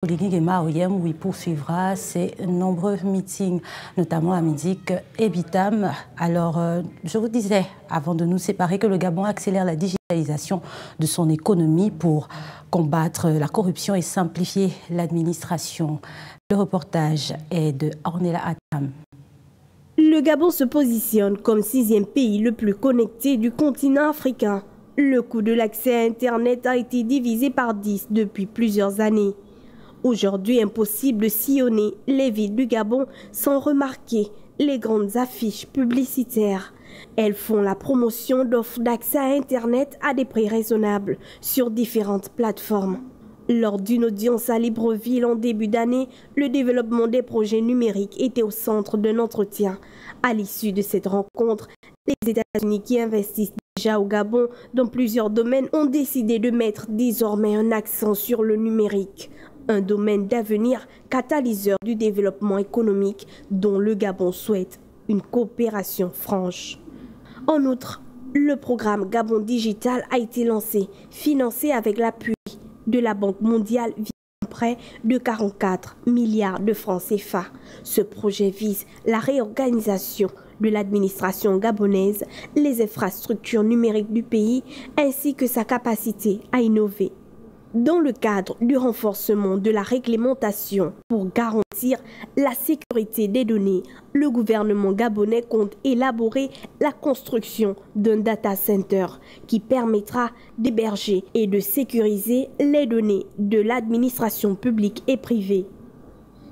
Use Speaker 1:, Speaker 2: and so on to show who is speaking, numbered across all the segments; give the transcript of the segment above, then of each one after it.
Speaker 1: Oligui Nguema Oyem, où il poursuivra ses nombreux meetings, notamment à Médic et Bitam. Alors, je vous disais, avant de nous séparer, que le Gabon accélère la digitalisation de son économie pour combattre la corruption et simplifier l'administration. Le reportage est de Ornella Atam.
Speaker 2: Le Gabon se positionne comme 6e pays le plus connecté du continent africain. Le coût de l'accès à Internet a été divisé par 10 depuis plusieurs années. Aujourd'hui, impossible de sillonner les villes du Gabon sans remarquer les grandes affiches publicitaires. Elles font la promotion d'offres d'accès à Internet à des prix raisonnables sur différentes plateformes. Lors d'une audience à Libreville en début d'année, le développement des projets numériques était au centre d'un entretien. À l'issue de cette rencontre, les États-Unis qui investissent déjà au Gabon dans plusieurs domaines ont décidé de mettre désormais un accent sur le numérique. Un domaine d'avenir catalyseur du développement économique dont le Gabon souhaite une coopération franche. En outre, le programme Gabon Digital a été lancé, financé avec l'appui de la Banque mondiale via un prêt de 44 milliards de francs CFA. Ce projet vise la réorganisation de l'administration gabonaise, les infrastructures numériques du pays ainsi que sa capacité à innover. Dans le cadre du renforcement de la réglementation pour garantir la sécurité des données, le gouvernement gabonais compte élaborer la construction d'un data center qui permettra d'héberger et de sécuriser les données de l'administration publique et privée.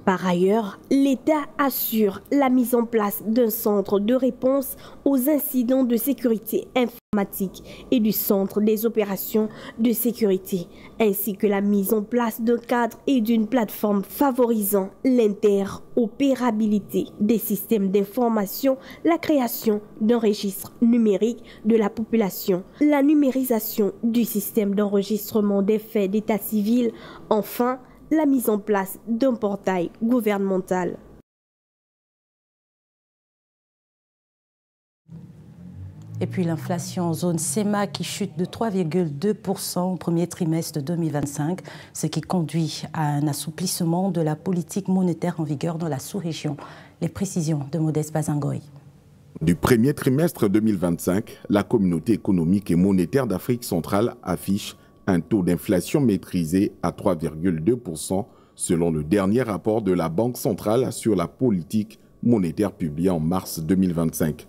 Speaker 2: Par ailleurs, l'État assure la mise en place d'un centre de réponse aux incidents de sécurité informatique et du centre des opérations de sécurité, ainsi que la mise en place d'un cadre et d'une plateforme favorisant l'interopérabilité des systèmes d'information, la création d'un registre numérique de la population, la numérisation du système d'enregistrement des faits d'état civil, enfin, la mise en place d'un portail gouvernemental.
Speaker 1: Et puis l'inflation en zone CEMA qui chute de 3,2% au premier trimestre de 2025, ce qui conduit à un assouplissement de la politique monétaire en vigueur dans la sous-région. Les précisions de Modeste Bazangoy.
Speaker 3: Du premier trimestre 2025, la communauté économique et monétaire d'Afrique centrale affiche un taux d'inflation maîtrisé à 3,2% selon le dernier rapport de la Banque centrale sur la politique monétaire publié en mars 2025.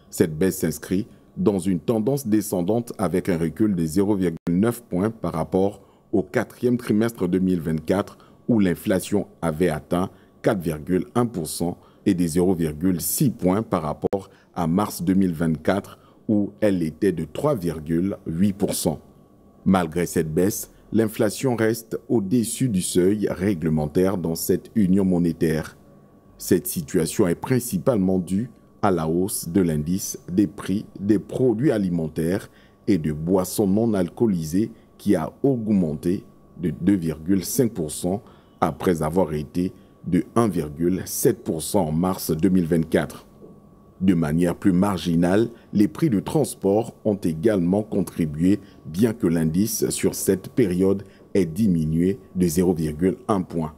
Speaker 3: Cette baisse s'inscrit dans une tendance descendante avec un recul de 0,9 points par rapport au quatrième trimestre 2024 où l'inflation avait atteint 4,1% et des 0,6 points par rapport à mars 2024 où elle était de 3,8%. Malgré cette baisse, l'inflation reste au-dessus du seuil réglementaire dans cette union monétaire. Cette situation est principalement due à la hausse de l'indice des prix des produits alimentaires et de boissons non alcoolisées qui a augmenté de 2,5% après avoir été de 1,7% en mars 2024. De manière plus marginale, les prix de transport ont également contribué, bien que l'indice sur cette période ait diminué de 0,1 point.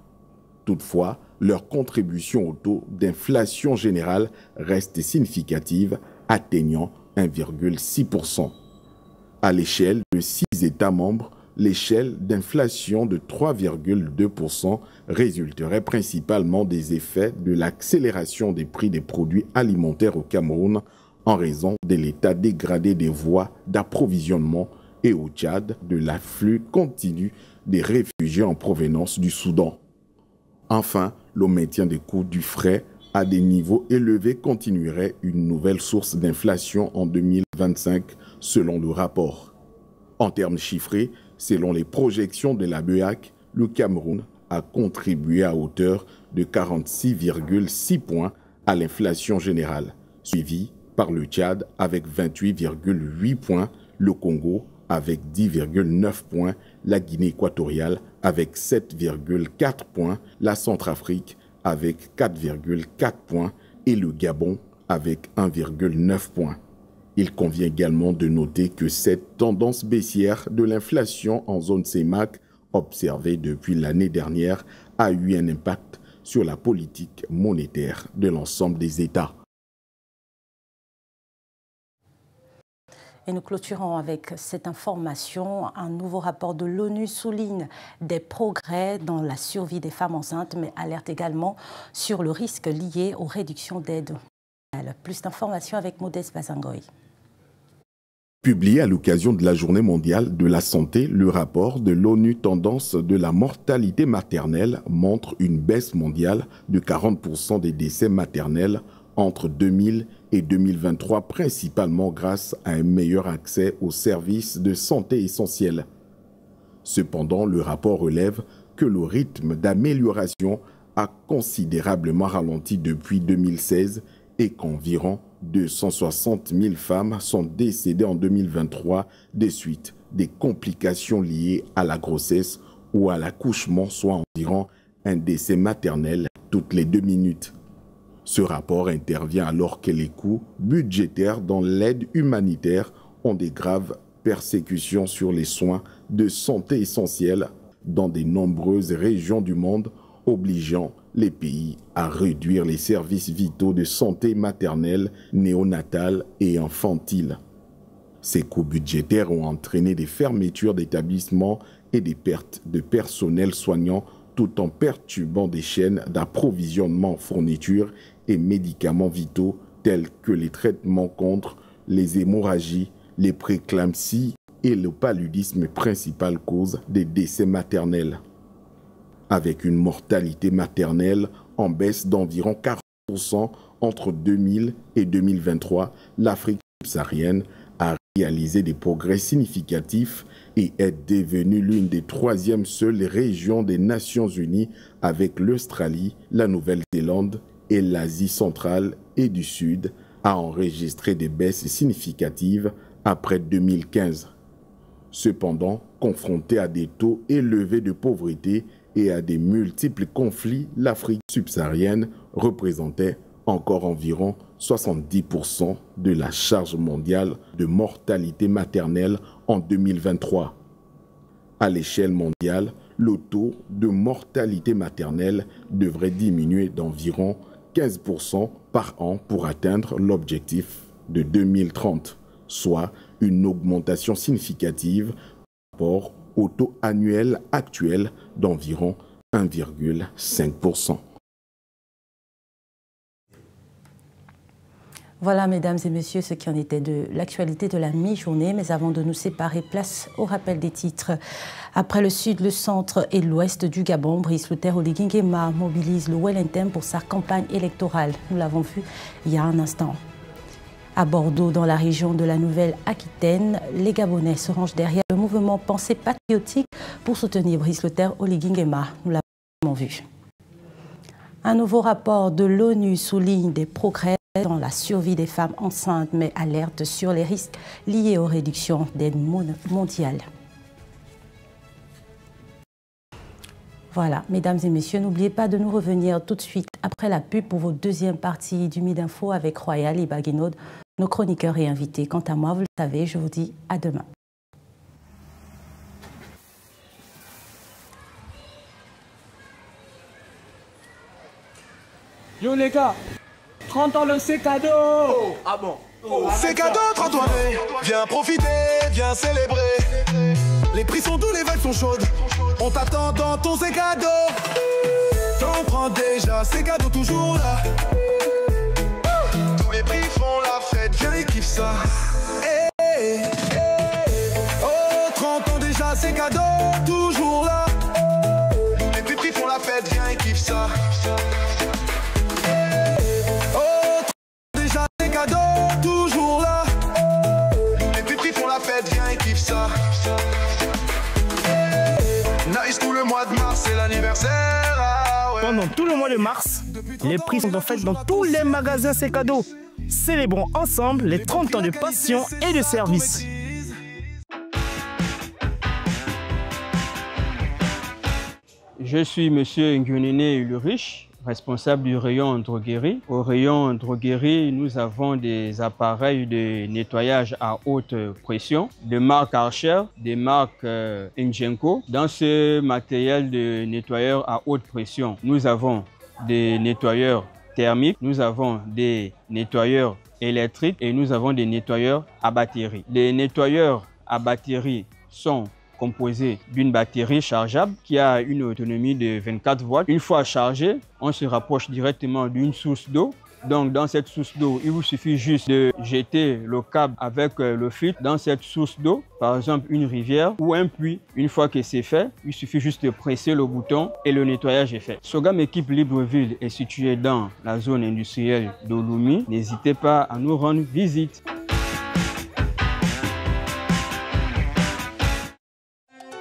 Speaker 3: Toutefois, leur contribution au taux d'inflation générale reste significative, atteignant 1,6%. À l'échelle de 6 États membres, l'échelle d'inflation de 3,2% résulterait principalement des effets de l'accélération des prix des produits alimentaires au Cameroun en raison de l'état dégradé des voies d'approvisionnement et au Tchad de l'afflux continu des réfugiés en provenance du Soudan. Enfin, le maintien des coûts du fret à des niveaux élevés continuerait une nouvelle source d'inflation en 2025 selon le rapport. En termes chiffrés, selon les projections de la BEAC, le Cameroun a contribué à hauteur de 46,6 points à l'inflation générale, suivi par le Tchad avec 28,8 points, le Congo avec 10,9 points, la Guinée équatoriale avec 7,4 points, la Centrafrique avec 4,4 points et le Gabon avec 1,9 points. Il convient également de noter que cette tendance baissière de l'inflation en zone CEMAC observé depuis l'année dernière a eu un impact sur la politique monétaire de l'ensemble des États.
Speaker 1: Et nous clôturons avec cette information. Un nouveau rapport de l'ONU souligne des progrès dans la survie des femmes enceintes, mais alerte également sur le risque lié aux réductions d'aide. Plus d'informations avec Modeste Bazangoy.
Speaker 3: Publié à l'occasion de la Journée mondiale de la santé, le rapport de l'ONU Tendance de la mortalité maternelle montre une baisse mondiale de 40% des décès maternels entre 2000 et 2023, principalement grâce à un meilleur accès aux services de santé essentiels. Cependant, le rapport relève que le rythme d'amélioration a considérablement ralenti depuis 2016 et qu'environ 260 000 femmes sont décédées en 2023 des suites des complications liées à la grossesse ou à l'accouchement, soit environ un décès maternel toutes les 2 minutes. Ce rapport intervient alors que les coûts budgétaires dans l'aide humanitaire ont des graves persécutions sur les soins de santé essentiels dans de nombreuses régions du monde, obligeant les pays à réduire les services vitaux de santé maternelle, néonatale et infantile. Ces coûts budgétaires ont entraîné des fermetures d'établissements et des pertes de personnel soignant tout en perturbant des chaînes d'approvisionnement en fournitures et médicaments vitaux tels que les traitements contre les hémorragies, les préclampsies et le paludisme, principale cause des décès maternels. Avec une mortalité maternelle en baisse d'environ 40% entre 2000 et 2023, l'Afrique subsaharienne a réalisé des progrès significatifs et est devenue l'une des 3e seules régions des Nations Unies avec l'Australie, la Nouvelle-Zélande et l'Asie centrale et du Sud à enregistrer des baisses significatives après 2015. Cependant, confrontée à des taux élevés de pauvreté et à des multiples conflits, l'Afrique subsaharienne représentait encore environ 70% de la charge mondiale de mortalité maternelle en 2023. À l'échelle mondiale, le taux de mortalité maternelle devrait diminuer d'environ 15% par an pour atteindre l'objectif de 2030, soit une augmentation significative par rapport au taux annuel actuel d'environ 1,5%.
Speaker 1: Voilà, mesdames et messieurs, ce qui en était de l'actualité de la mi-journée. Mais avant de nous séparer, place au rappel des titres. Après le sud, le centre et l'ouest du Gabon, Brice Luther Oligui Nguema mobilise le Wellington pour sa campagne électorale. Nous l'avons vu il y a un instant. À Bordeaux, dans la région de la Nouvelle-Aquitaine, les Gabonais se rangent derrière le mouvement Pensée patriotique pour soutenir Brice Luther Oligui Nguema. Nous l'avons vu. Un nouveau rapport de l'ONU souligne des progrès dans la survie des femmes enceintes, mais alerte sur les risques liés aux réductions d'aide mondiale. Voilà, mesdames et messieurs, n'oubliez pas de nous revenir tout de suite après la pub pour votre deuxième partie du Midi Info avec Royal et Baguinod, nos chroniqueurs et invités. Quant à moi, vous le savez, je vous dis à demain.
Speaker 4: Yo les gars, 30 ans le c'est cadeau. Oh, ah bon. Oh,
Speaker 5: c'est cadeau 30 ans, viens profiter, viens célébrer. Les prix sont doux, les vagues sont chaudes. On t'attend dans ton c'est cadeau. T'en prends déjà, c'est cadeau toujours là. Tous les prix font la fête, viens et kiffe ça. Hey, hey. Oh, 30 ans déjà, c'est cadeau toujours là. Les prix font la fête, viens et kiffe ça. C'est l'anniversaire. Ah ouais.
Speaker 6: Pendant tout le mois de mars, les prix sont en fait dans tous les magasins C'est cadeau. Célébrons ensemble les 30 ans de passion et de service.
Speaker 4: Je suis Monsieur Nguyenene le Riche,
Speaker 7: responsable du rayon droguerie. Au rayon droguerie, nous avons des appareils de nettoyage à haute pression, de marque Archer, des marques Ngenco. Dans ce matériel de nettoyeur à haute pression, nous avons des nettoyeurs thermiques, nous avons des nettoyeurs électriques et nous avons des nettoyeurs à batterie. Les nettoyeurs à batterie sont composé d'une batterie chargeable qui a une autonomie de 24 watts. Une fois chargée, on se rapproche directement d'une source d'eau. Donc dans cette source d'eau, il vous suffit juste de jeter le câble avec le filtre dans cette source d'eau, par exemple une rivière ou un puits. Une fois que c'est fait, il suffit juste de presser le bouton et le nettoyage est fait. Sogam Équipe Libreville est situé dans la zone industrielle d'Oloumi. N'hésitez pas à nous rendre visite.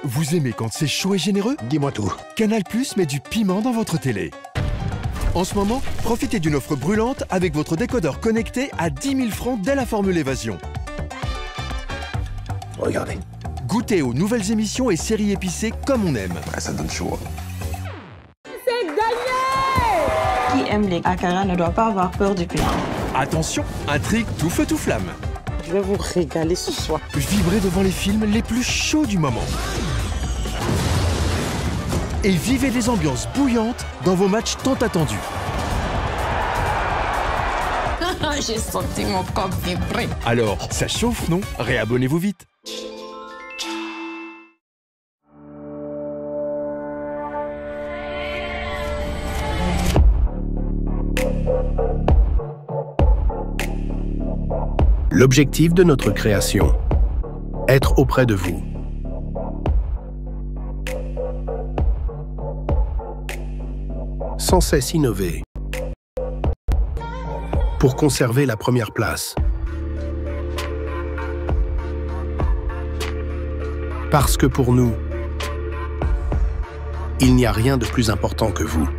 Speaker 8: Vous aimez quand c'est chaud et généreux?
Speaker 9: Dis-moi tout.
Speaker 8: Canal+ met du piment dans votre télé. En ce moment, profitez d'une offre brûlante avec votre décodeur connecté à 10 000 francs dès la formule évasion.
Speaker 9: Regardez.
Speaker 8: Goûtez aux nouvelles émissions et séries épicées comme on aime.
Speaker 9: Ah, ça donne chaud.
Speaker 10: C'est gagné! Qui aime les akara ne doit pas avoir peur du piment.
Speaker 8: Attention, intrigue tout feu tout flamme.
Speaker 11: Je vais vous régaler ce soir.
Speaker 8: Vibrez devant les films les plus chauds du moment. Et vivez des ambiances bouillantes dans vos matchs tant attendus.
Speaker 10: J'ai senti mon corps vibrer.
Speaker 8: Alors, ça chauffe, non? Réabonnez-vous vite.
Speaker 12: L'objectif de notre création, être auprès de vous. Sans cesse innover pour conserver la première place. Parce que pour nous, il n'y a rien de plus important que vous.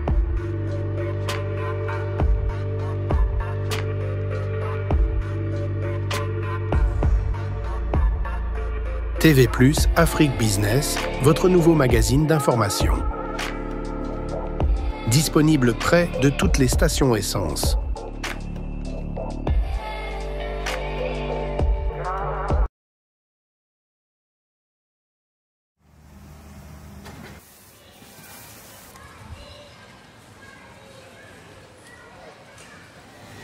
Speaker 12: TV+, Afrique Business, votre nouveau magazine d'information. Disponible près de toutes les stations essence.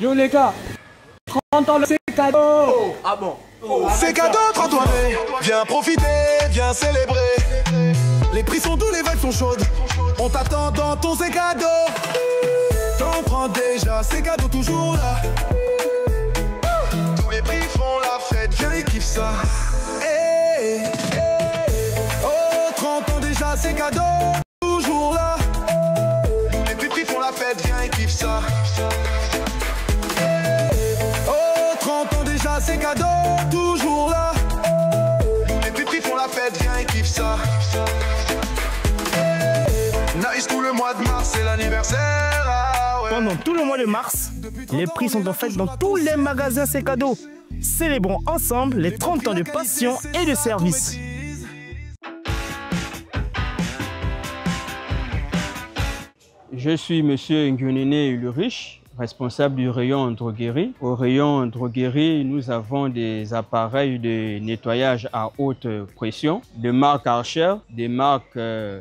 Speaker 4: Yo les gars, 30 ans, c'est cadeau. Oh,
Speaker 5: ah bon? Oh, c'est cadeau, 30 ans, viens profiter, viens célébrer. Les prix sont doux, les vibes sont chaudes. On t'attend dans ton c'est cadeau. T'en prends déjà, c'est cadeau toujours là. Tous les prix font la fête, viens et kiffe ça. Hey, hey. Oh, 30 ans déjà, c'est cadeau toujours là. Les prix font la fête, viens et kiffe ça. C'est cadeau, toujours là. Les pépis font la fête, viens et kiffe ça. Nice, tout le mois de mars, c'est l'anniversaire. Ah ouais.
Speaker 6: Pendant tout le mois de mars, les prix sont en fait dans tous les magasins C'est cadeau. Célébrons ensemble les 30 ans de passion et de service.
Speaker 7: Je suis monsieur Nguyenene Ulrich, responsable du rayon droguerie. Au rayon droguerie, nous avons des appareils de nettoyage à haute pression, de marque Archer, des marques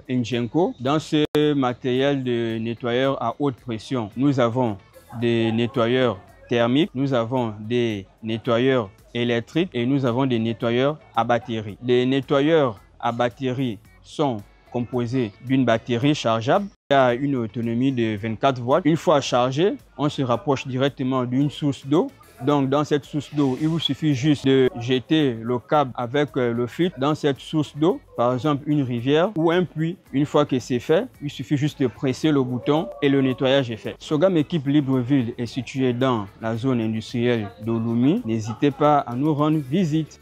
Speaker 7: Ngenco. Dans ce matériel de nettoyeur à haute pression, nous avons des nettoyeurs thermiques, nous avons des nettoyeurs électriques et nous avons des nettoyeurs à batterie. Les nettoyeurs à batterie sont composés d'une batterie chargeable qui a une autonomie de 24 watts. Une fois chargée, on se rapproche directement d'une source d'eau. Donc dans cette source d'eau, il vous suffit juste de jeter le câble avec le filtre dans cette source d'eau, par exemple une rivière ou un puits. Une fois que c'est fait, il suffit juste de presser le bouton et le nettoyage est fait. Sogam Équipe Libreville est situé dans la zone industrielle d'Oloumi. N'hésitez pas à nous rendre visite.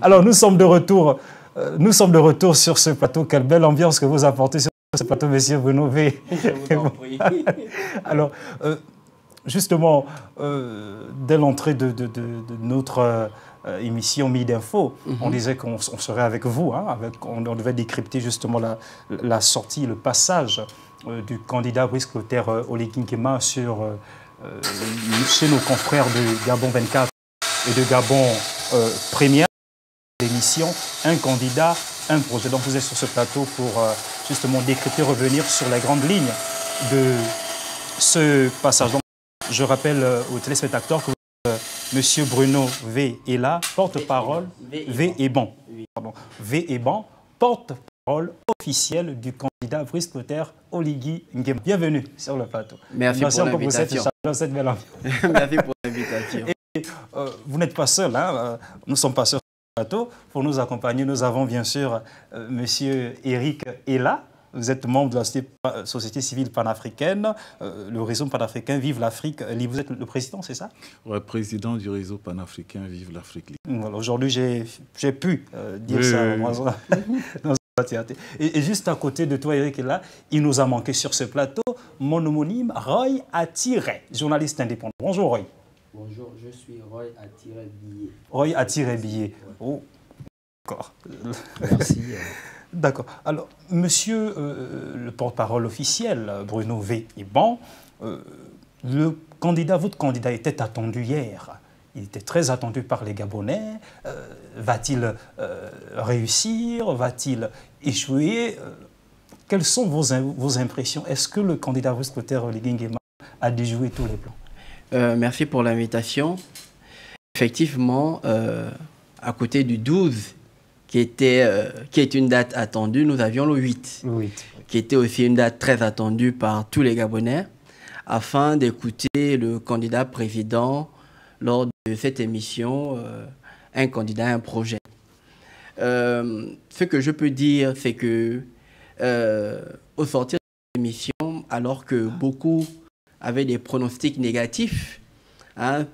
Speaker 13: Alors nous sommes de retour sur ce plateau. Quelle belle ambiance que vous apportez sur ce plateau, monsieur Brenové. Je vous en prie. Alors, justement, dès l'entrée de notre émission Midi Info. On disait qu'on serait avec vous, hein, on devait décrypter justement la sortie, le passage du candidat Brice Clotaire Oligui Nguema chez nos confrères de Gabon 24 et de Gabon Première. L'émission Un candidat, un projet. Donc vous êtes sur ce plateau pour justement décrypter, revenir sur les grandes lignes de ce passage. Donc, je rappelle aux téléspectateurs que Monsieur Bruno V est là, porte-parole porte-parole officielle du candidat Brice Clotaire Oligui Nguema. Bienvenue sur le plateau.
Speaker 9: Merci pour l'invitation.
Speaker 13: Merci
Speaker 9: pour l'invitation.
Speaker 13: Vous n'êtes pas seul, hein? Nous ne sommes pas seuls. Pour nous accompagner, nous avons bien sûr Monsieur Eric Ella. Vous êtes membre de la Société civile panafricaine, le réseau panafricain Vive l'Afrique Libre. Vous êtes le président, c'est ça?
Speaker 14: Oui, président du réseau panafricain Vive l'Afrique Libre.
Speaker 13: Voilà, aujourd'hui, j'ai pu dire ça dans et juste à côté de toi, Eric Ella, il nous a manqué sur ce plateau mon homonyme Roy Attiret, journaliste indépendant. Bonjour Roy.
Speaker 15: Bonjour, je suis Roy Attiret-Billet.
Speaker 13: Roy Attiret-Billet. Oh, d'accord.
Speaker 15: Merci.
Speaker 13: D'accord. Alors, monsieur le porte-parole officiel, Bruno V. Iban, votre candidat était attendu hier. Il était très attendu par les Gabonais. Va-t-il réussir? Va-t-il échouer? Quelles sont vos impressions? Est-ce que le candidat Brice Clotaire Oligui Nguema a déjoué tous les plans?
Speaker 9: Merci pour l'invitation. Effectivement, à côté du 12, qui est une date attendue, nous avions le 8, qui était aussi une date très attendue par tous les Gabonais, afin d'écouter le candidat président lors de cette émission, Un candidat, un projet. Ce que je peux dire, c'est que au sortir de l'émission, alors que beaucoup avaient des pronostics négatifs, hein,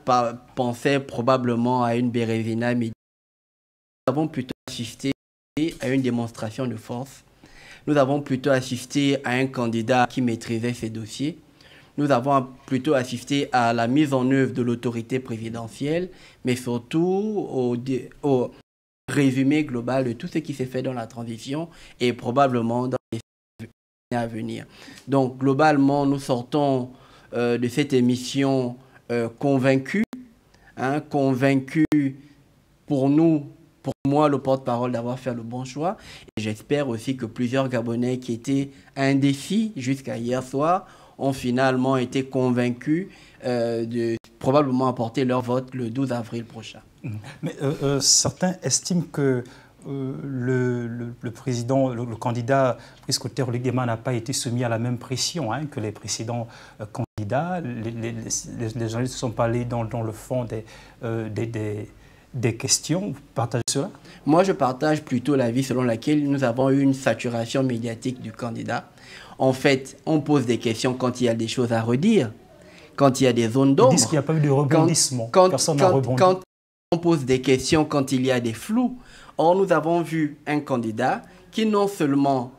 Speaker 9: pensaient probablement à une Bérésina, mais nous avons plutôt assisté à une démonstration de force. Nous avons plutôt assisté à un candidat qui maîtrisait ses dossiers. Nous avons plutôt assisté à la mise en œuvre de l'autorité présidentielle, mais surtout au résumé global de tout ce qui s'est fait dans la transition et probablement dans les années à venir. Donc, globalement, nous sortons de cette émission convaincus, hein, convaincus pour nous, pour moi, le porte-parole, d'avoir fait le bon choix. Et j'espère aussi que plusieurs Gabonais qui étaient indécis jusqu'à hier soir ont finalement été convaincus de probablement apporter leur vote le 12 avril prochain.
Speaker 13: Mais certains estiment que le président, le candidat Brice Clotaire Oligui Nguema n'a pas été soumis à la même pression, hein, que les précédents candidats. Les journalistes sont pas allés dans le fond des questions. Vous partagez cela?
Speaker 9: Moi, je partage plutôt l'avis selon laquelle nous avons eu une saturation médiatique du candidat. En fait, on pose des questions quand il y a des choses à redire, quand il y a des zones d'ombre.
Speaker 13: Ils disent qu'il n'y a pas eu de rebondissement. Personne n'a rebondi.
Speaker 9: Quand on pose des questions, quand il y a des flous. Or, nous avons vu un candidat qui non seulement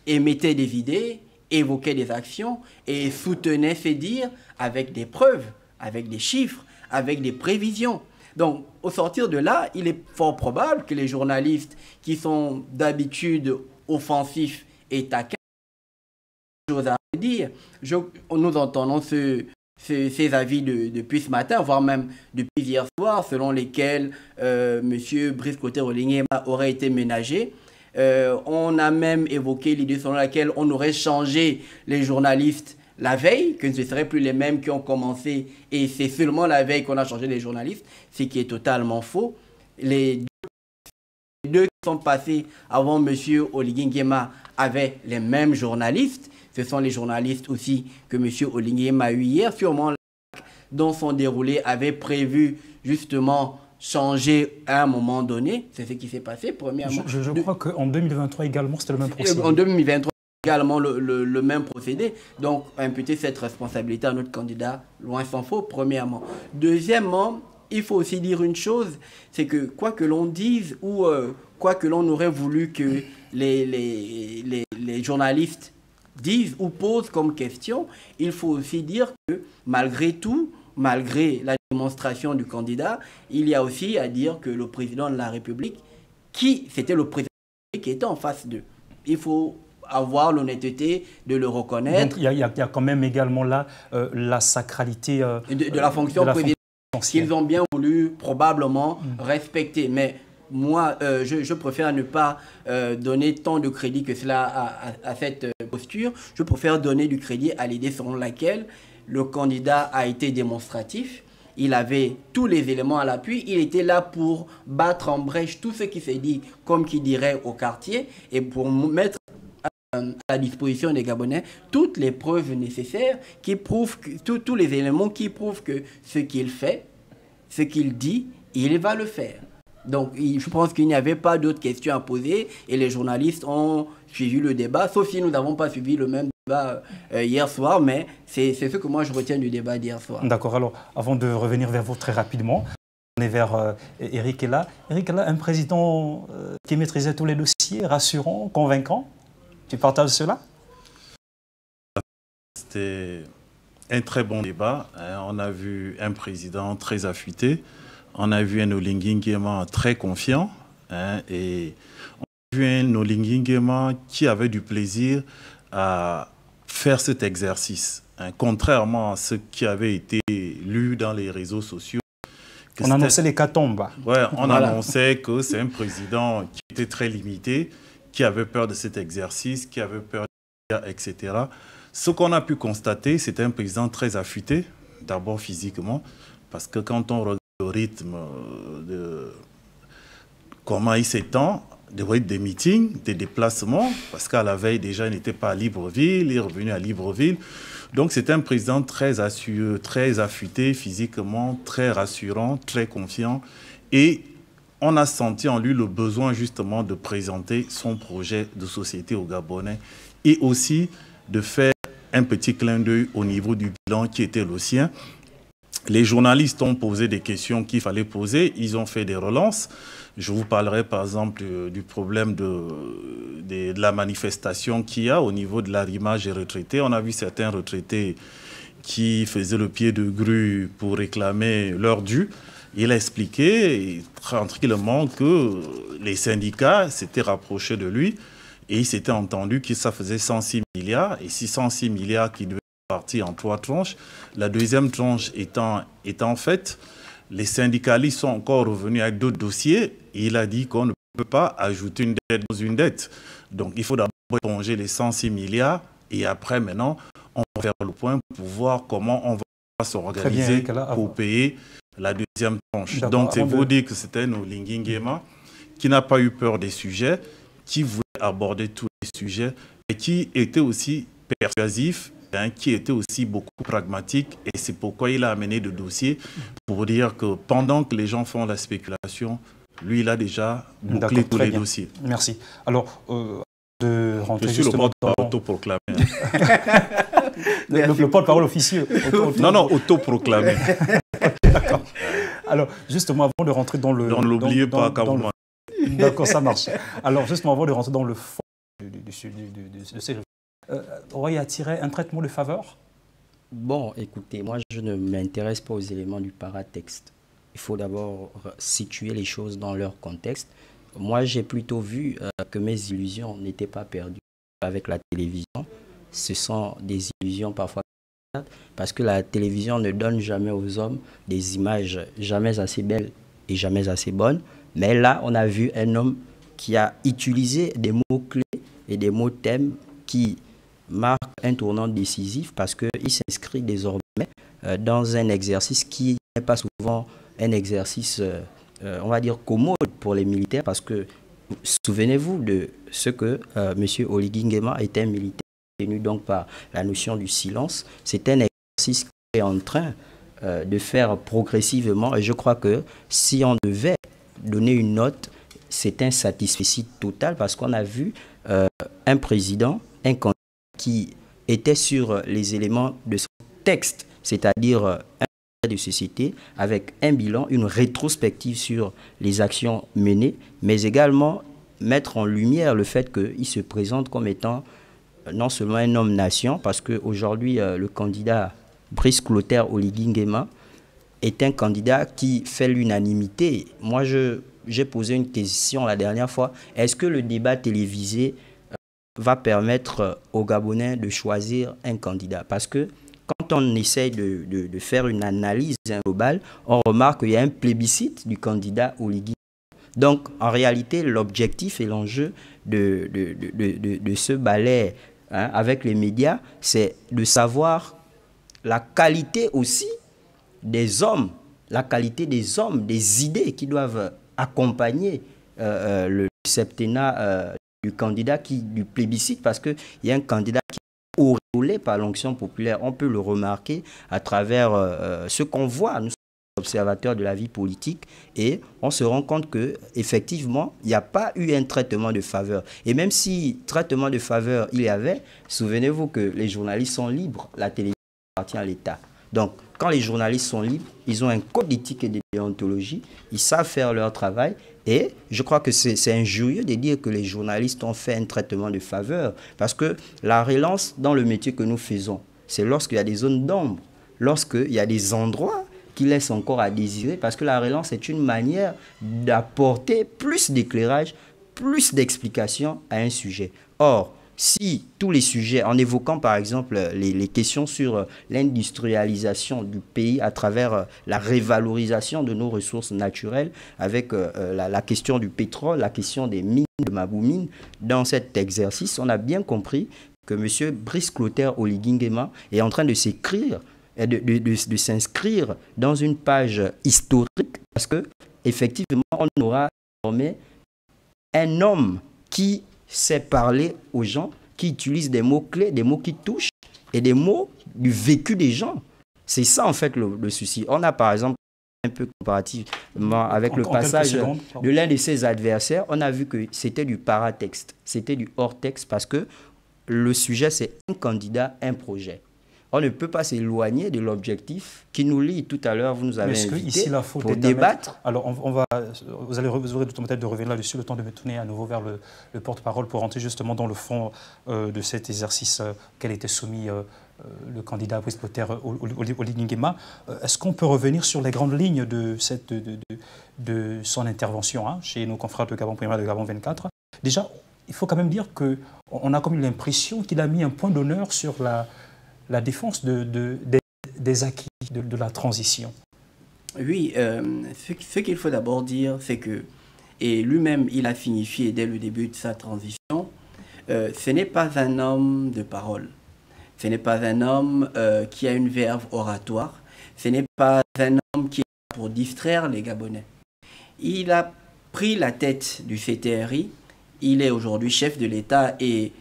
Speaker 9: émettait des idées, évoquait des actions et soutenait ses dires avec des preuves, avec des chiffres, avec des prévisions. Donc, au sortir de là, il est fort probable que les journalistes qui sont d'habitude offensifs et taquins aient des choses à dire. Nous entendons ces avis depuis ce matin, voire même depuis hier soir, selon lesquels M. Brice Clotaire Oligui Nguema aurait été ménagé. On a même évoqué l'idée selon laquelle on aurait changé les journalistes la veille, que ce ne seraient plus les mêmes qui ont commencé, et c'est seulement la veille qu'on a changé les journalistes, ce qui est totalement faux. Les deux qui sont passés avant M. Oligui Nguema avaient les mêmes journalistes. Ce sont les journalistes aussi que M. Oligui Nguema a eu hier. Sûrement, dans son déroulé, avait prévu justement changer à un moment donné. C'est ce qui s'est passé, premièrement.
Speaker 13: Je crois qu'en 2023 également, c'était le même procédé.
Speaker 9: En 2023 également, le même procédé. Donc, imputer cette responsabilité à notre candidat, loin s'en faut, premièrement. Deuxièmement, il faut aussi dire une chose, c'est que quoi que l'on dise ou quoi que l'on aurait voulu que les journalistes disent ou posent comme question, il faut aussi dire que malgré tout, malgré la démonstration du candidat, il y a aussi à dire que le président de la République, c'était le président de la République qui était en face d'eux. Il faut avoir l'honnêteté de le reconnaître.
Speaker 13: Donc il y a quand même également là la sacralité
Speaker 9: de la fonction présidentielle qu'ils ont bien voulu probablement respecter. Mais moi, je préfère ne pas donner tant de crédit que cela à cette posture. Je préfère donner du crédit à l'idée selon laquelle le candidat a été démonstratif. Il avait tous les éléments à l'appui. Il était là pour battre en brèche tout ce qui s'est dit, comme qui dirait au quartier, et pour mettre à la disposition des Gabonais toutes les preuves nécessaires qui prouvent tous les éléments qui prouvent que ce qu'il fait, ce qu'il dit, il va le faire. Donc je pense qu'il n'y avait pas d'autres questions à poser et les journalistes ont suivi le débat, sauf si nous n'avons pas suivi le même débat hier soir, mais c'est ce que moi je retiens du débat d'hier soir.
Speaker 13: D'accord, alors avant de revenir vers vous très rapidement, on est vers Eric Ella. Eric Ella, un président qui maîtrisait tous les dossiers, rassurant, convaincant. Tu partages cela?
Speaker 14: C'était un très bon débat. On a vu un président très affûté. On a vu un Oligui Nguema très confiant. Et on a vu un Oligui Nguema qui avait du plaisir à faire cet exercice. Contrairement à ce qui avait été lu dans les réseaux sociaux.
Speaker 13: On annonçait l'hécatombe.
Speaker 14: Ouais, on annonçait que c'est un président qui était très limité, qui avait peur de cet exercice, qui avait peur etc. Ce qu'on a pu constater, c'était un président très affûté, d'abord physiquement, parce que quand on regarde le rythme de comment il s'étend, le rythme des meetings, des déplacements, parce qu'à la veille déjà, il n'était pas à Libreville, il est revenu à Libreville. Donc c'est un président très assuré, très affûté physiquement, très rassurant, très confiant. Et on a senti en lui le besoin justement de présenter son projet de société aux Gabonais et aussi de faire un petit clin d'œil au niveau du bilan qui était le sien. Les journalistes ont posé des questions qu'il fallait poser, ils ont fait des relances. Je vous parlerai par exemple du problème de la manifestation qu'il y a au niveau de l'arrimage des retraités. On a vu certains retraités qui faisaient le pied de grue pour réclamer leur dû. Il a expliqué tranquillement que les syndicats s'étaient rapprochés de lui et il s'était entendu que ça faisait 106 milliards et 606 milliards qui devaient partir en 3 tranches. La deuxième tranche étant faite, les syndicalistes sont encore revenus avec d'autres dossiers et il a dit qu'on ne peut pas ajouter une dette dans une dette. Donc il faut d'abord éponger les 106 milliards et après maintenant on va faire le point pour voir comment on va s'organiser pour payer la deuxième tranche. Donc c'est vous dire que c'était un Oligui Nguema qui n'a pas eu peur des sujets, qui voulait aborder tous les sujets et qui était aussi persuasif, qui était aussi beaucoup pragmatique et c'est pourquoi il a amené des dossiers pour dire que pendant que les gens font la spéculation, lui il a déjà bouclé tous les dossiers.
Speaker 13: Merci. Alors, de rentrer
Speaker 14: je suis
Speaker 13: justement
Speaker 14: le porte-parole autoproclamé.
Speaker 13: Le porte-parole officieux.
Speaker 14: Non, autoproclamé.
Speaker 13: D'accord. Alors, justement, avant de rentrer dans le...
Speaker 14: Ne l'oubliez pas, quand vous...
Speaker 13: D'accord, ça marche. Alors, justement, avant de rentrer dans le fond de ces... Roy a tiré un traitement de faveur?
Speaker 15: Bon, écoutez, moi, je ne m'intéresse pas aux éléments du paratexte. Il faut d'abord situer les choses dans leur contexte. Moi, j'ai plutôt vu que mes illusions n'étaient pas perdues avec la télévision. Ce sont des illusions parfois parce que la télévision ne donne jamais aux hommes des images jamais assez belles et jamais assez bonnes. Mais là, on a vu un homme qui a utilisé des mots-clés et des mots-thèmes qui marquent un tournant décisif parce qu'il s'inscrit désormais dans un exercice qui n'est pas souvent un exercice, on va dire, commode pour les militaires parce que souvenez-vous de ce que M. Oligui Nguema était un militaire tenu donc par la notion du silence. C'est un exercice qui est en train de faire progressivement et je crois que si on devait donner une note, c'est un satisfecit total parce qu'on a vu un président, un candidat qui était sur les éléments de son texte, c'est-à-dire un projet de société avec un bilan, une rétrospective sur les actions menées, mais également mettre en lumière le fait qu'il se présente comme étant non seulement un homme-nation, parce qu'aujourd'hui, le candidat Brice Clotaire Oligui Nguema est un candidat qui fait l'unanimité. Moi, j'ai posé une question la dernière fois. Est-ce que le débat télévisé va permettre aux Gabonais de choisir un candidat? Parce que quand on essaye de faire une analyse globale, on remarque qu'il y a un plébiscite du candidat Oligui. Donc, en réalité, l'objectif et l'enjeu de ce ballet avec les médias, c'est de savoir la qualité aussi des hommes, des idées qui doivent accompagner le septennat du candidat du plébiscite, parce qu'il y a un candidat qui est auréolé par l'onction populaire. On peut le remarquer à travers ce qu'on voit. Nous sommes observateurs de la vie politique et on se rend compte qu'effectivement, il n'y a pas eu un traitement de faveur. Et même si traitement de faveur il y avait, souvenez-vous que les journalistes sont libres, la télévision appartient à l'État. Donc, quand les journalistes sont libres, ils ont un code d'éthique et de déontologie, ils savent faire leur travail. Et je crois que c'est injurieux de dire que les journalistes ont fait un traitement de faveur. Parce que la relance dans le métier que nous faisons, c'est lorsqu'il y a des zones d'ombre, lorsqu'il y a des endroits qui laissent encore à désirer. Parce que la relance est une manière d'apporter plus d'éclairage, plus d'explications à un sujet. Or, si tous les sujets, en évoquant par exemple les questions sur l'industrialisation du pays à travers la révalorisation de nos ressources naturelles, avec la question du pétrole, la question des mines de Maboumine, dans cet exercice, on a bien compris que M. Brice Clotaire Oligui Nguema est en train de s'écrire, de s'inscrire dans une page historique, parce que effectivement, on aura désormais un homme qui sait parler aux gens, qui utilise des mots clés, des mots qui touchent et des mots du vécu des gens. C'est ça en fait le souci. On a par exemple un peu comparativement avec le passage de l'un de ses adversaires, on a vu que c'était du paratexte, c'était du hors-texte, parce que le sujet c'est un candidat, un projet. On ne peut pas s'éloigner de l'objectif qui nous lie. Tout à l'heure, vous nous avez invité pour débattre.
Speaker 13: Alors, vous aurez peut-être de revenir là-dessus, le temps de me tourner à nouveau vers le porte-parole pour rentrer justement dans le fond de cet exercice qu'elle était soumis le candidat Brice Clotaire Oligui Nguema. Est-ce qu'on peut revenir sur les grandes lignes de son intervention chez nos confrères de Gabon Premier, de Gabon 24? Déjà, il faut quand même dire qu'on a comme eu l'impression qu'il a mis un point d'honneur sur la défense des acquis de la transition.
Speaker 9: Oui, ce qu'il faut d'abord dire, c'est que, et lui-même il a signifié dès le début de sa transition, ce n'est pas un homme de parole, ce n'est pas un homme qui a une verve oratoire, ce n'est pas un homme qui est là pour distraire les Gabonais. Il a pris la tête du CTRI, il est aujourd'hui chef de l'État et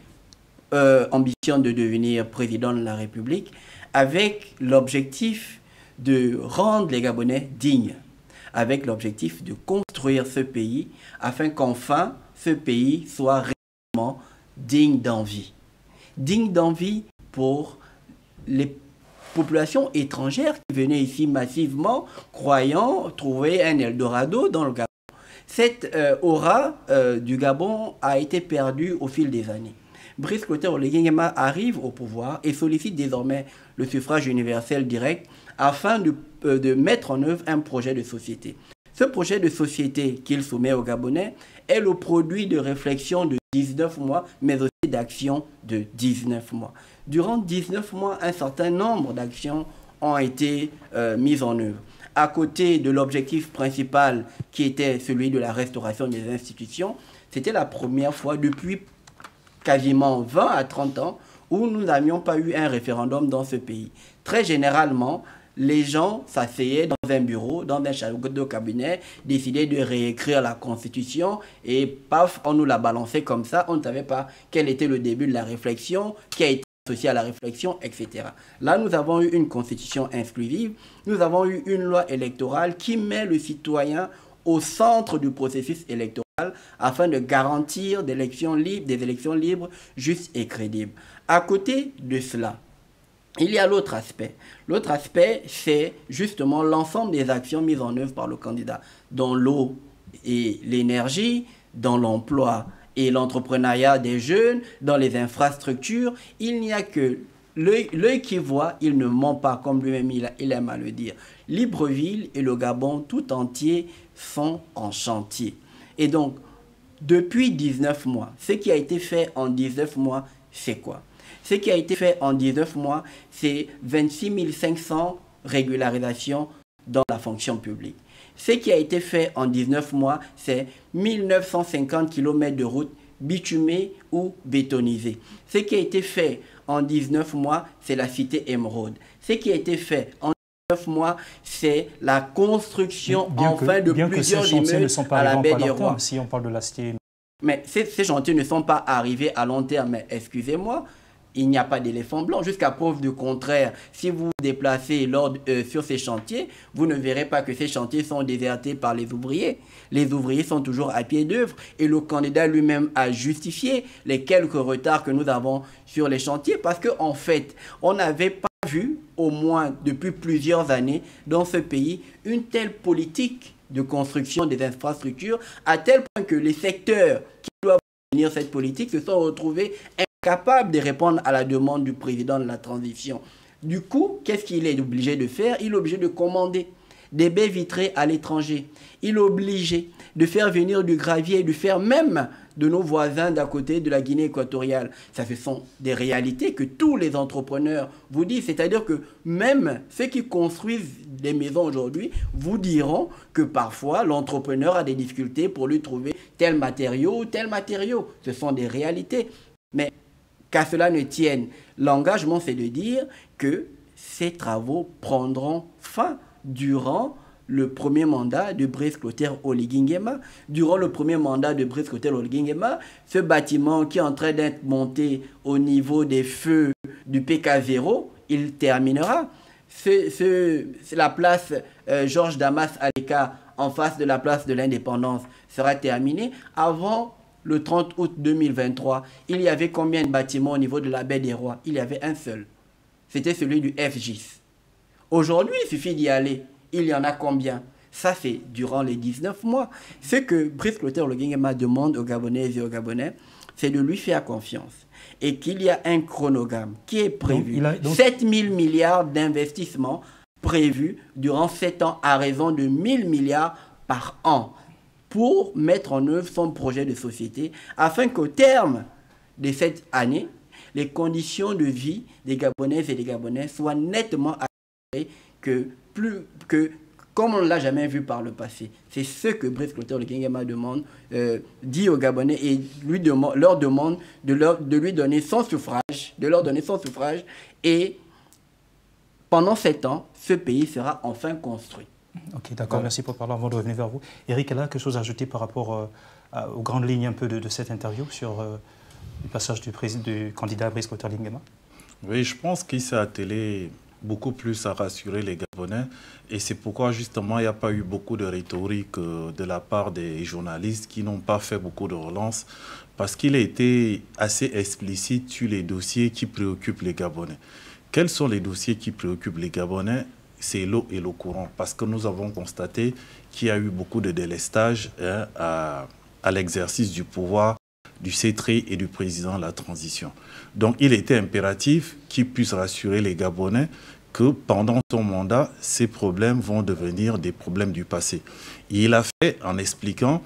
Speaker 9: ambition de devenir président de la République, avec l'objectif de rendre les Gabonais dignes, avec l'objectif de construire ce pays, afin qu'enfin ce pays soit réellement digne d'envie. Digne d'envie pour les populations étrangères qui venaient ici massivement, croyant trouver un Eldorado dans le Gabon. Cette aura du Gabon a été perdue au fil des années. Brice Clotaire Oligui Nguema arrive au pouvoir et sollicite désormais le suffrage universel direct afin de mettre en œuvre un projet de société. Ce projet de société qu'il soumet aux Gabonais est le produit de réflexion de 19 mois, mais aussi d'actions de 19 mois. Durant 19 mois, un certain nombre d'actions ont été mises en œuvre. À côté de l'objectif principal qui était celui de la restauration des institutions, c'était la première fois depuis quasiment 20 à 30 ans où nous n'avions pas eu un référendum dans ce pays. Très généralement, les gens s'asseyaient dans un bureau, dans un chariot de cabinet, décidaient de réécrire la Constitution et paf, on nous l'a balancé comme ça. On ne savait pas quel était le début de la réflexion, qui a été associé à la réflexion, etc. Là, nous avons eu une Constitution inclusive, nous avons eu une loi électorale qui met le citoyen au centre du processus électoral afin de garantir des élections libres, justes et crédibles. À côté de cela, il y a l'autre aspect. L'autre aspect, c'est justement l'ensemble des actions mises en œuvre par le candidat, dans l'eau et l'énergie, dans l'emploi et l'entrepreneuriat des jeunes, dans les infrastructures. Il n'y a que l'œil qui voit, il ne ment pas, comme lui-même il aime à le dire. Libreville et le Gabon tout entier sont en chantier. Et donc, depuis 19 mois, ce qui a été fait en 19 mois, c'est quoi? Ce qui a été fait en 19 mois, c'est 26 500 régularisations dans la fonction publique. Ce qui a été fait en 19 mois, c'est 1950 km de route bitumée ou bétonisée. Ce qui a été fait en 19 mois, c'est la cité émeraude. Ce qui a été fait en 19 mois, c'est la construction de plusieurs immeubles à la baie des Rois.
Speaker 13: Si on parle de la cité.
Speaker 9: Mais ces chantiers ne sont pas arrivés à long terme. Mais excusez-moi, il n'y a pas d'éléphant blanc. Jusqu'à preuve du contraire, si vous vous déplacez sur ces chantiers, vous ne verrez pas que ces chantiers sont désertés par les ouvriers. Les ouvriers sont toujours à pied d'œuvre et le candidat lui-même a justifié les quelques retards que nous avons sur les chantiers parce qu'en fait, on n'avait pas vu, au moins depuis plusieurs années, dans ce pays, une telle politique de construction des infrastructures à tel point que les secteurs qui doivent soutenir cette politique se sont retrouvés incapables de répondre à la demande du président de la transition. Du coup, qu'est-ce qu'il est obligé de faire? Il est obligé de commander des baies vitrées à l'étranger. Il est obligé de faire venir du gravier et de faire même de nos voisins d'à côté de la Guinée équatoriale. Ça, ce sont des réalités que tous les entrepreneurs vous disent. C'est-à-dire que même ceux qui construisent des maisons aujourd'hui vous diront que parfois l'entrepreneur a des difficultés pour lui trouver tel matériau ou tel matériau. Ce sont des réalités. Mais qu'à cela ne tienne, l'engagement, c'est de dire que ces travaux prendront fin durant le premier mandat de Brice Clotaire Oligui Nguema. Durant le premier mandat de Brice Clotaire Oligui Nguema, ce bâtiment qui est en train d'être monté au niveau des feux du PK0, il terminera. C'est la place Georges Damas Aleka, en face de la place de l'Indépendance, sera terminée. Avant le 30 août 2023, il y avait combien de bâtiments au niveau de la baie des Rois? Il y avait un seul. C'était celui du FGIS. Aujourd'hui, il suffit d'y aller. Il y en a combien? Ça, c'est durant les 19 mois. Ce que Brice Clotaire Oligui Nguema demande aux Gabonaises et aux Gabonais, c'est de lui faire confiance. Et qu'il y a un chronogramme qui est prévu. 7 000 milliards d'investissements prévus durant 7 ans à raison de 1 000 milliards par an pour mettre en œuvre son projet de société afin qu'au terme de cette année, les conditions de vie des Gabonaises et des Gabonais soient nettement améliorées comme on ne l'a jamais vu par le passé. C'est ce que Brice Clotaire Oligui Nguema demande, dit aux Gabonais et leur demande de lui donner son suffrage, et pendant 7 ans, ce pays sera enfin construit.
Speaker 13: Ok, d'accord, merci pour parler avant de revenir vers vous. Eric, elle a quelque chose à ajouter par rapport aux grandes lignes un peu de cette interview sur le passage du candidat Brice Clotaire Oligui Nguema?
Speaker 14: Oui, je pense qu'il s'est attelé beaucoup plus à rassurer les Gabonais et c'est pourquoi justement il n'y a pas eu beaucoup de rhétorique de la part des journalistes qui n'ont pas fait beaucoup de relance parce qu'il a été assez explicite sur les dossiers qui préoccupent les Gabonais. Quels sont les dossiers qui préoccupent les Gabonais? C'est l'eau et le courant parce que nous avons constaté qu'il y a eu beaucoup de délestage à l'exercice du pouvoir du C3 et du président de la transition. Donc il était impératif qu'il puisse rassurer les Gabonais que pendant son mandat, ces problèmes vont devenir des problèmes du passé. Et il a fait en expliquant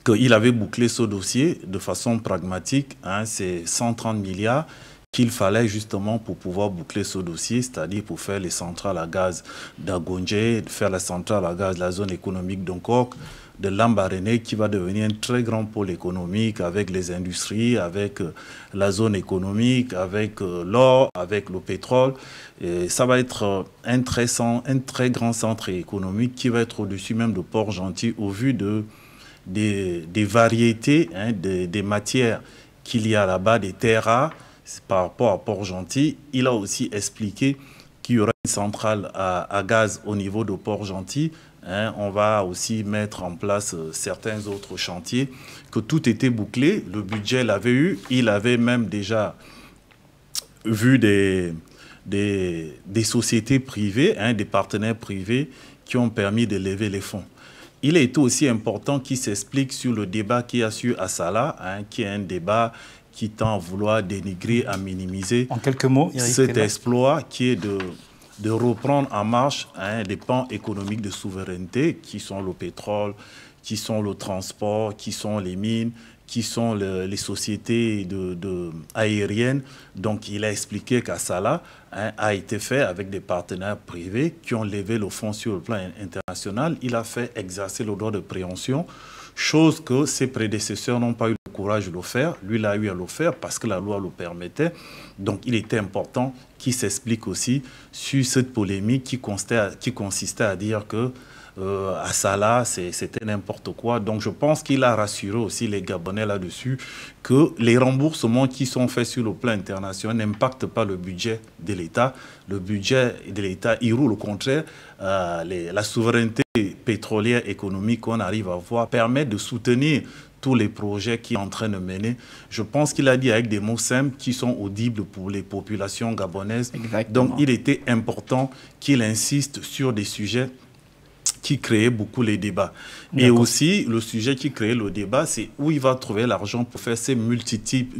Speaker 14: qu'il avait bouclé ce dossier de façon pragmatique, c'est 130 milliards qu'il fallait justement pour pouvoir boucler ce dossier, c'est-à-dire pour faire les centrales à gaz d'Agonje, faire la centrale à gaz de la zone économique d'Onkok, de Lambaréné qui va devenir un très grand pôle économique avec les industries, avec la zone économique, avec l'or, avec le pétrole. Et ça va être un très grand centre économique qui va être au-dessus même de Port-Gentil au vu des variétés, des matières qu'il y a là-bas, des terres rares par rapport à Port-Gentil. Il a aussi expliqué qu'il y aura une centrale à gaz au niveau de Port-Gentil. On va aussi mettre en place certains autres chantiers, que tout était bouclé, le budget l'avait eu, il avait même déjà vu des sociétés privées, des partenaires privés qui ont permis de lever les fonds. Il a été aussi important qu'il s'explique sur le débat qu'il y a sur Assala, qui est un débat qui tend à vouloir dénigrer, à minimiser
Speaker 13: en quelques mots,
Speaker 14: cet exploit qui est de reprendre en marche des pans économiques de souveraineté qui sont le pétrole, qui sont le transport, qui sont les mines, qui sont les sociétés aériennes. Donc, il a expliqué qu'Assala a été fait avec des partenaires privés qui ont levé le fonds sur le plan international. Il a fait exercer le droit de préemption, chose que ses prédécesseurs n'ont pas eu le courage de le faire. Lui, il a eu à le faire parce que la loi le permettait. Donc, il était important qu'il s'explique aussi sur cette polémique qui consistait à dire que Assala, c'était n'importe quoi. Donc, je pense qu'il a rassuré aussi les Gabonais là-dessus que les remboursements qui sont faits sur le plan international n'impactent pas le budget de l'État. Le budget de l'État y roule. Au contraire, la souveraineté pétrolière économique qu'on arrive à avoir permet de soutenir tous les projets qu'il est en train de mener. Je pense qu'il a dit avec des mots simples qui sont audibles pour les populations gabonaises.
Speaker 9: Exactement.
Speaker 14: Donc, il était important qu'il insiste sur des sujets qui créait beaucoup les débats. Et aussi, le sujet qui créait le débat, c'est où il va trouver l'argent pour faire ces multiples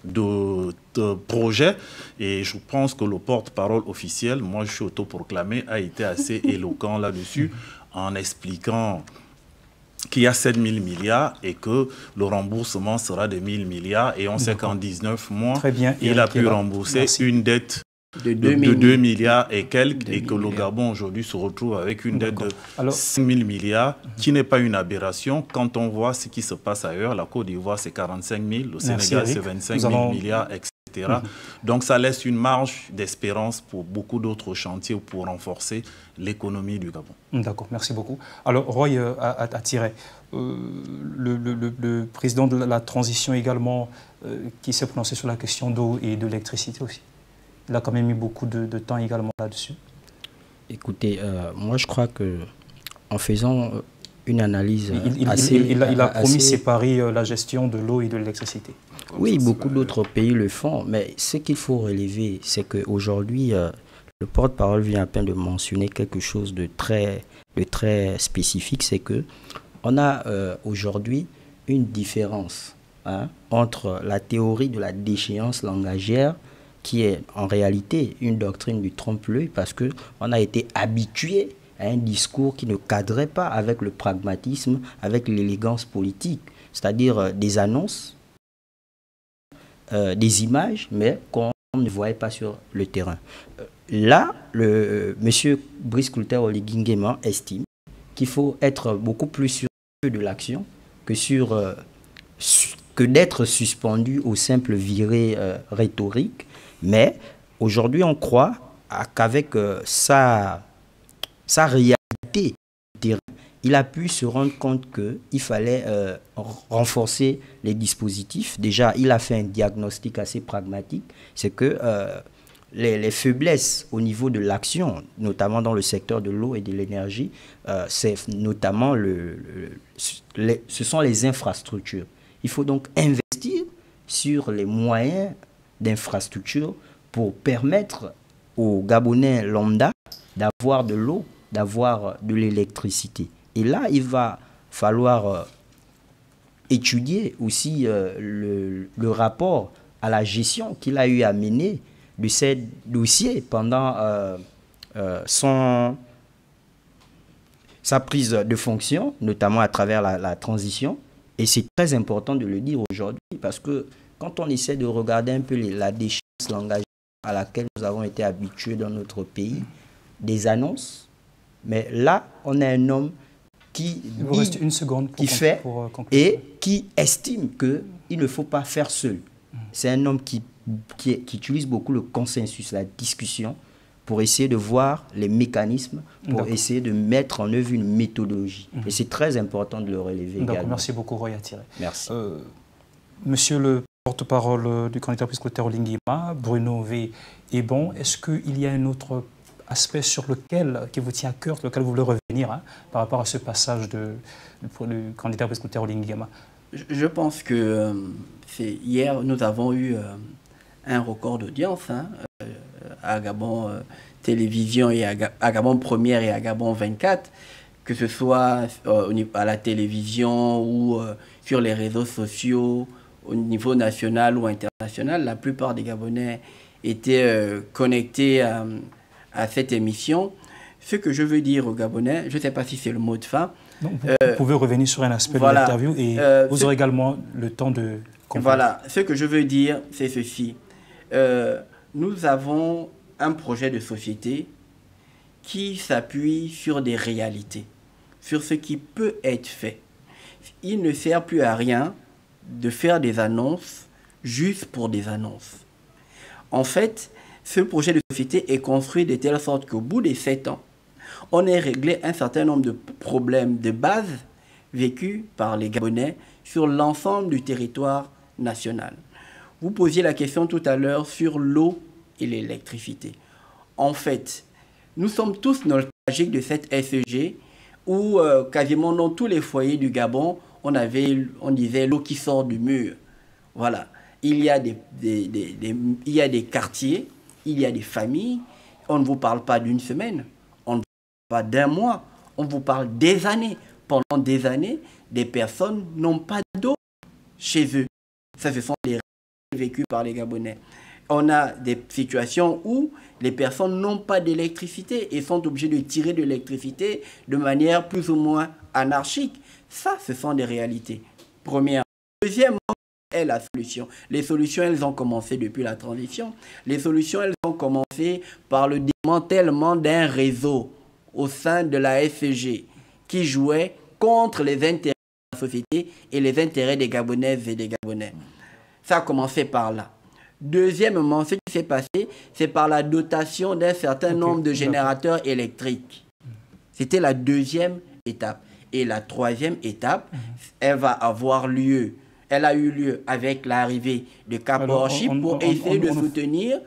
Speaker 14: de projets. Et je pense que le porte-parole officiel, moi je suis autoproclamé, a été assez éloquent là-dessus en expliquant qu'il y a 7 000 milliards et que le remboursement sera de 1 000 milliards. Et on sait qu'en 19 mois, il a pu rembourser une dette de 2 milliards et quelques, et que le Gabon aujourd'hui se retrouve avec une dette de 5 000 milliards, qui n'est pas une aberration. Quand on voit ce qui se passe ailleurs, la Côte d'Ivoire c'est 45 000, le Sénégal c'est 25 000 milliards, etc. Donc ça laisse une marge d'espérance pour beaucoup d'autres chantiers pour renforcer l'économie du Gabon.
Speaker 13: D'accord, merci beaucoup. Alors Roy Attiret, le président de la transition également, qui s'est prononcé sur la question d'eau et de l'électricité aussi. Il a quand même mis beaucoup de temps également là-dessus.
Speaker 15: Écoutez, moi je crois que en faisant une analyse
Speaker 13: il a promis séparer la gestion de l'eau et de l'électricité.
Speaker 15: Oui, beaucoup d'autres pays le font, mais ce qu'il faut relever, c'est qu'aujourd'hui, le porte-parole vient à peine de mentionner quelque chose de très spécifique, c'est qu'on a aujourd'hui une différence entre la théorie de la déchéance langagière, qui est en réalité une doctrine du trompe-l'œil, parce qu'on a été habitué à un discours qui ne cadrait pas avec le pragmatisme, avec l'élégance politique, c'est-à-dire des annonces, des images, mais qu'on ne voyait pas sur le terrain. Là, M. Brice Clotaire Oligui Nguema estime qu'il faut être beaucoup plus sûr de l'action que d'être suspendu aux simples virées rhétoriques. Mais aujourd'hui, on croit qu'avec sa réalité terrain, il a pu se rendre compte qu'il fallait renforcer les dispositifs. Déjà, il a fait un diagnostic assez pragmatique. C'est que les faiblesses au niveau de l'action, notamment dans le secteur de l'eau et de l'énergie, c'est notamment ce sont les infrastructures. Il faut donc investir sur les moyens d'infrastructures pour permettre aux Gabonais lambda d'avoir de l'eau, d'avoir de l'électricité. Et là, il va falloir étudier aussi le rapport à la gestion qu'il a eu à mener de ces dossiers pendant sa prise de fonction, notamment à travers la transition. Et c'est très important de le dire aujourd'hui, parce que quand on essaie de regarder un peu la déchéance langagière à laquelle nous avons été habitués dans notre pays, des annonces, mais là, on a un homme qui fait et qui estime qu'il ne faut pas faire seul. C'est un homme qui utilise beaucoup le consensus, la discussion, pour essayer de voir les mécanismes, pour essayer de mettre en œuvre une méthodologie. Et c'est très important de le relever également.
Speaker 13: Merci beaucoup, Roy Attiret.
Speaker 15: Merci.
Speaker 13: Monsieur le porte-parole du candidat Brice Clotaire Oligui Nguema, Bruno V. Ebon, est-ce qu'il y a un autre aspect qui vous tient à cœur, sur lequel vous voulez revenir par rapport à ce passage du candidat Brice Clotaire Oligui Nguema?
Speaker 9: Je pense que hier, nous avons eu un record d'audience à Gabon Télévision et à Gabon Première et à Gabon 24, que ce soit à la télévision ou sur les réseaux sociaux au niveau national ou international. La plupart des Gabonais étaient connectés à cette émission. Ce que je veux dire aux Gabonais, je ne sais pas si c'est le mot de fin.
Speaker 13: Donc, vous pouvez revenir sur un aspect de l'interview et vous aurez également le temps de comprendre.
Speaker 9: Voilà, ce que je veux dire, c'est ceci. Nous avons un projet de société qui s'appuie sur des réalités, sur ce qui peut être fait. Il ne sert plus à rien de faire des annonces juste pour des annonces. En fait, ce projet de société est construit de telle sorte qu'au bout des 7 ans, on ait réglé un certain nombre de problèmes de base vécus par les Gabonais sur l'ensemble du territoire national. Vous posiez la question tout à l'heure sur l'eau et l'électricité. En fait, nous sommes tous nostalgiques de cette SEG où quasiment dans tous les foyers du Gabon, on disait l'eau qui sort du mur. Voilà. Il y a des quartiers, il y a des familles. On ne vous parle pas d'une semaine, on ne vous parle pas d'un mois, on vous parle des années. Pendant des années, des personnes n'ont pas d'eau chez eux. Ça, ce sont des réalités vécues par les Gabonais. On a des situations où les personnes n'ont pas d'électricité et sont obligées de tirer de l'électricité de manière plus ou moins anarchique. Ça, ce sont des réalités. Premièrement. Deuxièmement, est la solution. Les solutions, elles ont commencé depuis la transition. Les solutions, elles ont commencé par le démantèlement d'un réseau au sein de la SEG qui jouait contre les intérêts de la société et les intérêts des Gabonaises et des Gabonais. Ça a commencé par là. Deuxièmement, ce qui s'est passé, c'est par la dotation d'un certain nombre de générateurs électriques. C'était la deuxième étape. Et la troisième étape, elle va avoir lieu. Elle a eu lieu avec l'arrivée de Cap-Worship pour essayer de soutenir.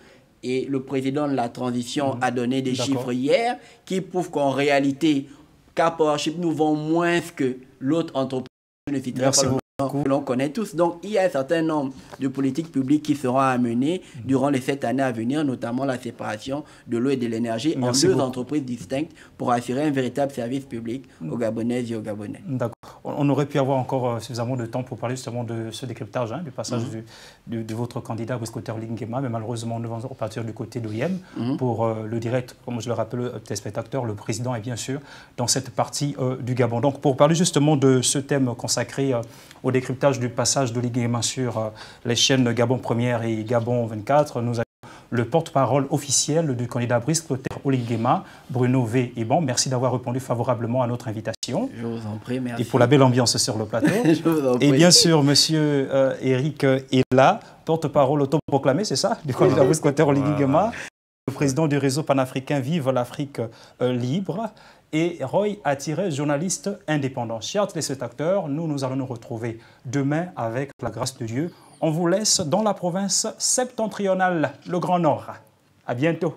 Speaker 9: Et le président de la transition a donné des chiffres hier qui prouvent qu'en réalité, Cap-Worship nous vend moins que l'autre entreprise. Je ne citerai pas le nom que l'on connaît tous. Donc, il y a un certain nombre de politiques publiques qui seront amenées durant les 7 années à venir, notamment la séparation de l'eau et de l'énergie en deux entreprises distinctes pour assurer un véritable service public aux Gabonaises et aux Gabonais.
Speaker 13: D'accord. On aurait pu avoir encore suffisamment de temps pour parler justement de ce décryptage, du passage de votre candidat Brice Clotaire Oligui-Nguema, mais malheureusement, nous allons repartir du côté d'OIM pour le direct, comme je le rappelle aux téléspectateurs, le président est bien sûr dans cette partie du Gabon. Donc, pour parler justement de ce thème consacré au décryptage du passage d'Oligui-Nguema sur les chaînes Gabon Première et Gabon 24, nous avons le porte-parole officiel du candidat Brice Clotaire Oligui-Nguema, Bruno V. Iban. Merci d'avoir répondu favorablement à notre invitation.
Speaker 9: Je vous en prie, merci.
Speaker 13: Et pour la belle ambiance sur le plateau.
Speaker 9: Je vous en prie.
Speaker 13: Et bien sûr, monsieur Eric est là, porte-parole autoproclamé, c'est ça, du candidat Brice Clotaire Oligui-Nguema, le président du réseau panafricain Vive l'Afrique libre. Et Roy Attiré, journaliste indépendant. Chers téléspectateurs, nous allons nous retrouver demain avec la grâce de Dieu. On vous laisse dans la province septentrionale, le Grand Nord. À bientôt.